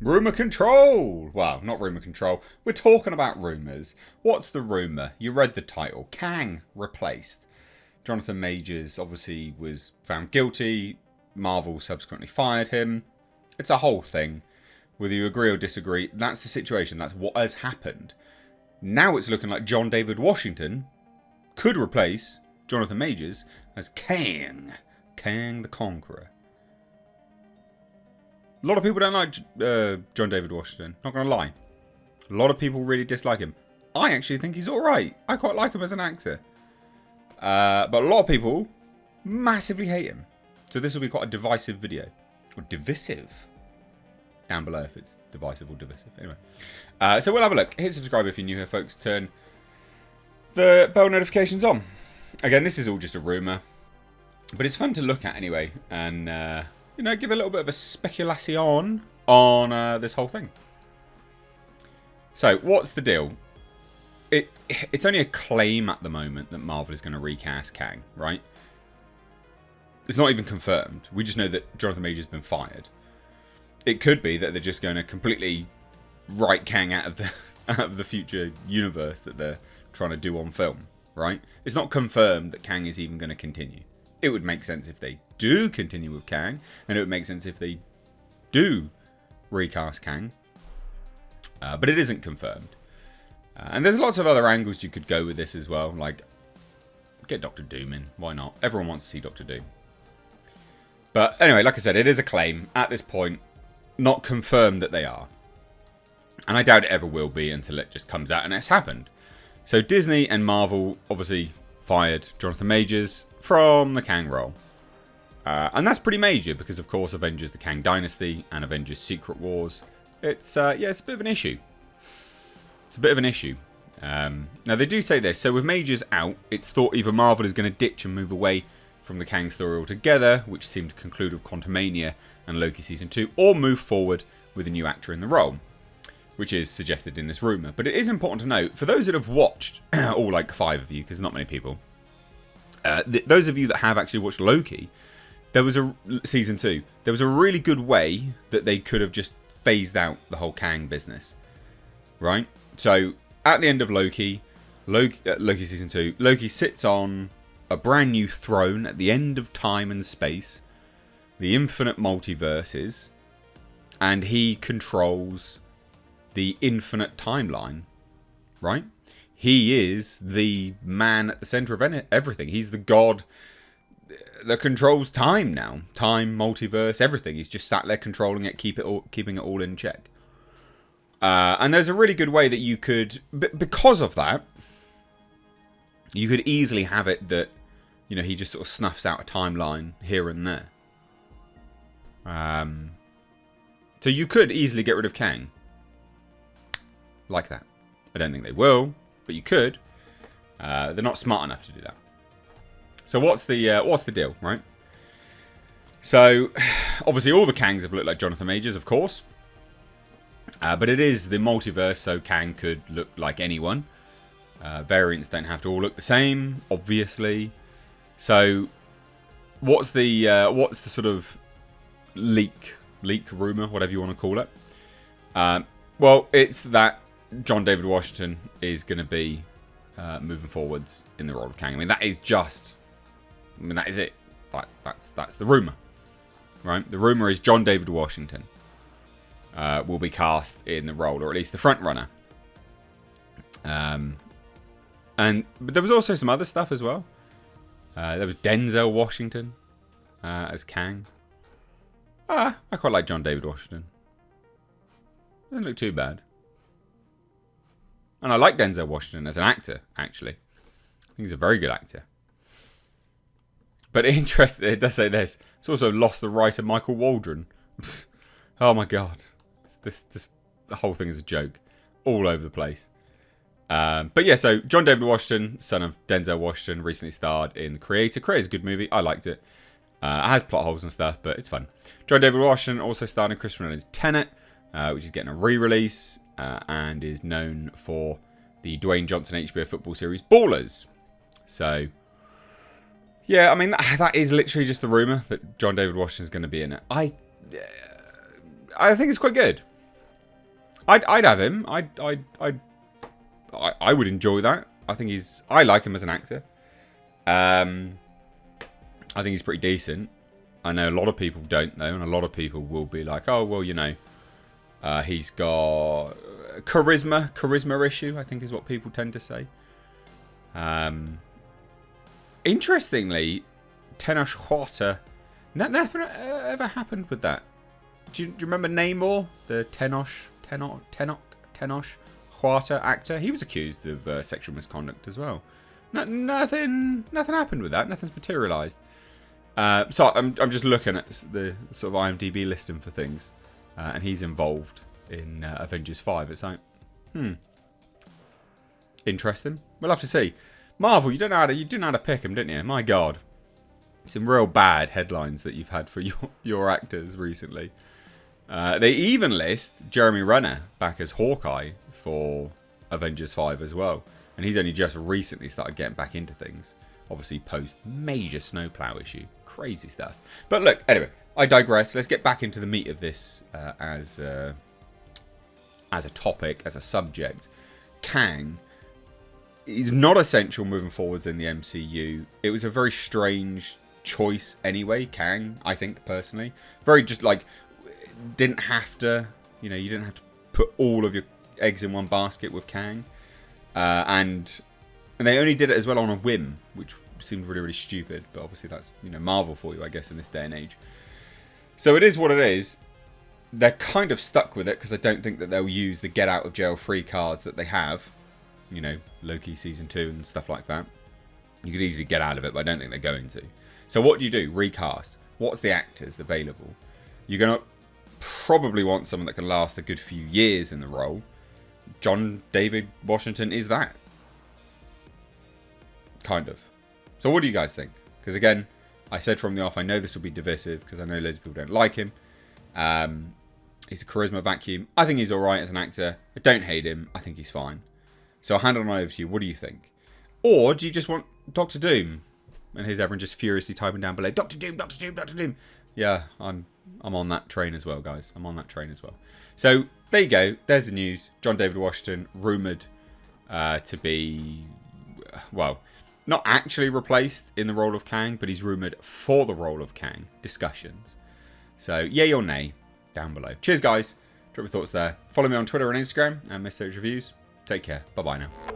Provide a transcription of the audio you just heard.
Rumour control! Well, not rumour control. We're talking about rumours. What's the rumour? You read the title. Kang replaced. Jonathan Majors obviously was found guilty. Marvel subsequently fired him. It's a whole thing. Whether you agree or disagree, that's the situation. That's what has happened. Now it's looking like John David Washington could replace Jonathan Majors as Kang. Kang the Conqueror. A lot of people don't like John David Washington. Not going to lie. A lot of people really dislike him. I actually think he's alright. I quite like him as an actor. But a lot of people massively hate him. So this will be quite a divisive video. Or divisive. Down below if it's divisive or divisive. Anyway. So we'll have a look. Hit subscribe if you're new here, folks. Turn the bell notifications on. Again, this is all just a rumour. But it's fun to look at anyway. And, you know, give a little bit of a speculation on this whole thing. So, what's the deal? It's only a claim at the moment that Marvel is going to recast Kang, right? It's not even confirmed. We just know that Jonathan Majors has been fired. It could be that they're just going to completely write Kang out of the future universe that they're trying to do on film, right? It's not confirmed that Kang is even going to continue. It would make sense if they do continue with Kang, and it would make sense if they do recast Kang. But it isn't confirmed. And there's lots of other angles you could go with this as well, like get Doctor Doom in. Why not? Everyone wants to see Doctor Doom. But anyway, like I said, it is a claim at this point, not confirmed that they are. And I doubt it ever will be until it just comes out and it's happened. So Disney and Marvel obviously fired Jonathan Majors from the Kang role. And that's pretty major because, of course, Avengers the Kang Dynasty and Avengers Secret Wars. It's a bit of an issue. It's a bit of an issue. Now, they do say this. So with Majors out, it's thought either Marvel is going to ditch and move away from the Kang story altogether, which seemed to conclude with Quantumania and Loki Season 2, or move forward with a new actor in the role, which is suggested in this rumour. But it is important to note, for those that have watched, all like 5 of you, because not many people, those of you that have actually watched Loki, there was a Season 2, there was a really good way that they could have just phased out the whole Kang business, right? So, at the end of Loki Season 2, Loki sits on a brand new throne at the end of time and space, the infinite multiverses, and he controls the infinite timeline, right? He is the man at the center of everything. He's the god that controls time now. Time, multiverse, everything. He's just sat there controlling it, keeping it all in check. And there's a really good way that you could, because of that, you could easily have it that, you know, he just sort of snuffs out a timeline here and there. So you could easily get rid of Kang. Like that. I don't think they will, but you could. They're not smart enough to do that. So what's the deal, right? So, obviously all the Kangs have looked like Jonathan Majors, of course. But it is the multiverse, so Kang could look like anyone. Variants don't have to all look the same, obviously. So, what's the sort of leak rumor, whatever you want to call it? Well, it's that John David Washington is going to be moving forwards in the role of Kang. I mean, that is it. That's the rumor, right? The rumor is John David Washington will be cast in the role, or at least the front runner. But there was also some other stuff as well. There was Denzel Washington as Kang. I quite like John David Washington. Doesn't look too bad. And I like Denzel Washington as an actor, actually. I think he's a very good actor. But interesting, it does say this. It's also lost the writer Michael Waldron. Oh my god. The whole thing is a joke. All over the place. But yeah, so John David Washington, son of Denzel Washington, recently starred in The Creator. Creator's a good movie. I liked it. It has plot holes and stuff, but it's fun. John David Washington also starred in Christopher Nolan's Tenet, which is getting a re-release, and is known for the Dwayne Johnson HBO football series Ballers. So, yeah, I mean, that is literally just the rumour that John David Washington's going to be in it. I think it's quite good. I'd have him. I would enjoy that. I like him as an actor. I think he's pretty decent. I know a lot of people don't though, and a lot of people will be like, oh well, you know, he's got charisma issue, I think is what people tend to say. Interestingly, Tenoch Huerta, nothing ever happened with that. Do you remember Namor, the Tenoch Huerta actor? He was accused of sexual misconduct as well. Nothing happened with that. Nothing's materialised. So I'm just looking at the sort of IMDb listing for things, and he's involved in Avengers 5. It's like, interesting. We'll have to see. Marvel, you didn't know how to pick them, didn't you? My God, some real bad headlines that you've had for your actors recently. They even list Jeremy Renner back as Hawkeye for Avengers 5 as well, and he's only just recently started getting back into things. Obviously, post major snowplow issue. Crazy stuff. But look, anyway, I digress. Let's get back into the meat of this as a topic, as a subject. Kang is not essential moving forwards in the MCU. It was a very strange choice anyway, Kang, I think, personally. Very just like, didn't have to, you didn't have to put all of your eggs in one basket with Kang. And they only did it as well on a whim, which seemed really, really stupid. But obviously that's, Marvel for you, I guess, in this day and age. So it is what it is. They're kind of stuck with it because I don't think that they'll use the get out of jail free cards that they have. Loki season 2 and stuff like that. You could easily get out of it, but I don't think they're going to. So what do? Recast. What's the actors available? You're going to probably want someone that can last a good few years in the role. John David Washington is that. Kind of. So what do you guys think? Because again, I said from the off, I know this will be divisive because I know loads of people don't like him. He's a charisma vacuum. I think he's alright as an actor. I don't hate him. I think he's fine. So I'll hand it on over to you. What do you think? Or do you just want Doctor Doom? And here's everyone just furiously typing down below, Doctor Doom, Doctor Doom, Doctor Doom. Yeah, I'm on that train as well, guys. I'm on that train as well. So there you go. There's the news. John David Washington rumoured to be, well, not actually replaced in the role of Kang, but he's rumoured for the role of Kang. Discussions. So yay or nay down below. Cheers, guys. Drop your thoughts there. Follow me on Twitter and Instagram and Mr. Reviews. Take care. Bye-bye now.